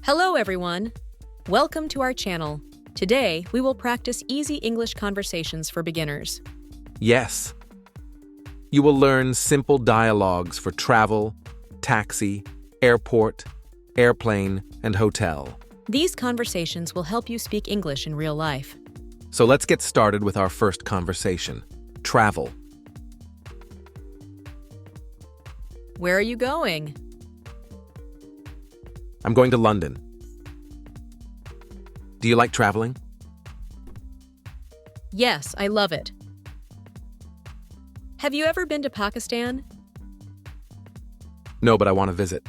Hello, everyone. Welcome to our channel. Today, we will practice easy English conversations for beginners. Yes. You will learn simple dialogues for travel, taxi, airport, airplane, and hotel. These conversations will help you speak English in real life. So let's get started with our first conversation. Travel. Where are you going? I'm going to London. Do you like traveling? Yes, I love it. Have you ever been to Pakistan? No, but I want to visit.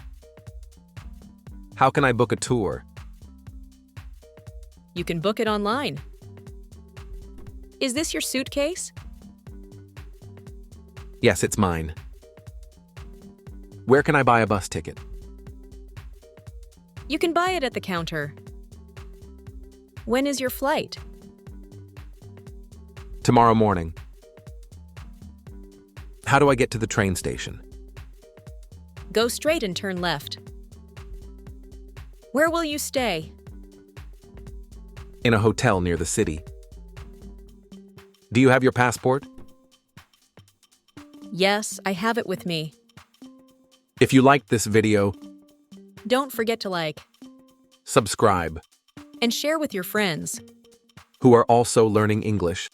How can I book a tour? You can book it online. Is this your suitcase? Yes, it's mine. Where can I buy a bus ticket? You can buy it at the counter. When is your flight? Tomorrow morning. How do I get to the train station? Go straight and turn left. Where will you stay? In a hotel near the city. Do you have your passport? Yes, I have it with me. If you liked this video, Don't forget to like subscribe, and share with your friends. who are also learning English.